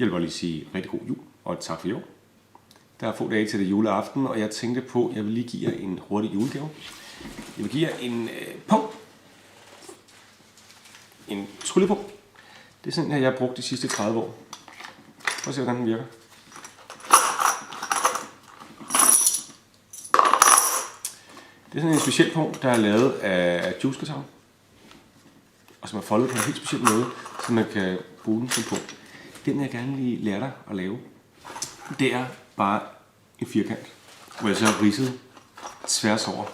Jeg vil bare lige sige rigtig god jul og tak for i år. Der er få dage til det juleaften, og jeg tænkte på, at jeg vil lige give jer en hurtig julegave. Jeg vil give jer en pung. En tryllepung. Det er sådan her, jeg har brugt de sidste 30 år. Prøv at se, hvordan den virker. Det er sådan en speciel pung, der er lavet af juicekarton. Og som er foldet på en helt speciel måde, så man kan bruge den som pung. Den vil jeg gerne lige lære dig at lave. Det er bare en firkant, hvor jeg så har ridset tværs over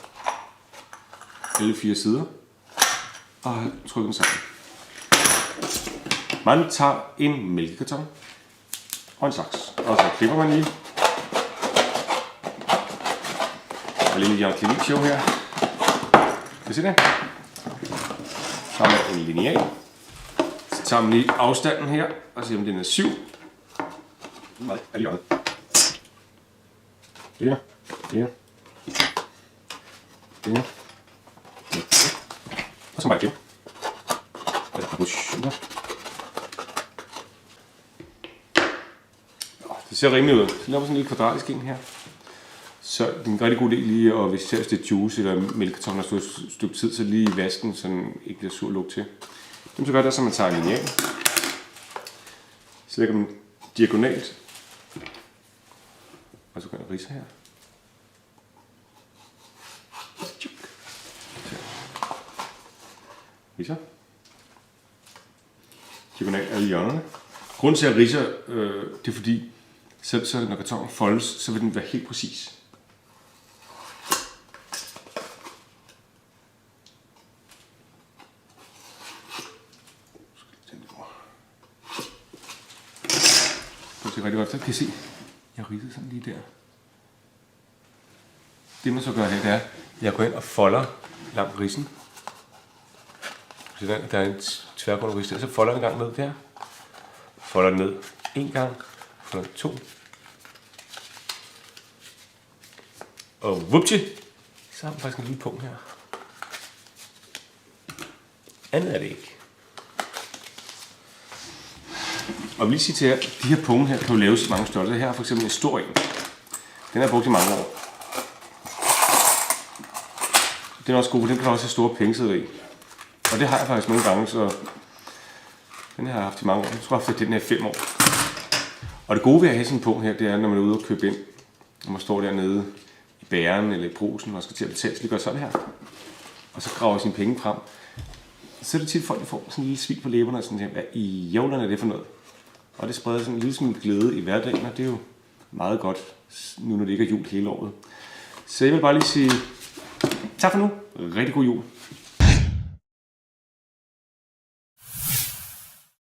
alle 4 sider og har trykket den sammen. Man tager en mælkekarton og en saks, og så klipper man lige. Og lige Jan Klinik show her. Kan I se det? Så tager man en lineal. Så tager man lige afstanden her og ser om den er 7. Nej, er lige godt. Det her. Og så bare klip. Det ser rimelig ud. Så laver sådan en lille kvadratisk en her. Så det er en rigtig god idé lige at, hvis det er juice eller mælkekarton, der står et stykke tid, så lige i vasken, så den ikke bliver sur lugt til. Så gør det, så man tager en lineal. Så lægger man diagonalt. Og så kan jeg ridse her. Ridser. Diagonalt alle hjørnerne. Grunden til at ridse, det er fordi, så når kartonen foldes, så vil den være helt præcis. Det er rigtig godt, så kan I se, jeg har ridset sådan lige der. Det man så gør her, det er, at jeg går ind og folder langt ridsen. Så der er en tværgående ridse der, så folder jeg en gang ned der. Folder den ned en gang, folder 2. Og vupti, så har vi faktisk en lille punkt her. Andet er det ikke. Og jeg vil lige sige til jer, at de her punkter her kan jo laves i mange størrelser. Her er for eksempel en stor en. Den har jeg brugt i mange år. Den er også god, for den kan også have store pengesæder i. Og det har jeg faktisk nogle gange, så den har jeg haft i mange år. Jeg tror, jeg har haft den her 5 år. Og det gode ved at have sådan en punkt her, det er, når man er ude og købe ind. Når man står dernede i bæren eller i brusen og skal til at betale, så det gør sådan her. Og så graver sine penge frem. Så er det tit folk, der får sådan en lille svig på læberne og sådan her, hvad i jævlerne er det for noget? Og det spreder sådan en lille smule glæde i hverdagen, og det er jo meget godt, nu når det ikke er jul hele året. Så jeg vil bare lige sige tak for nu. Rigtig god jul.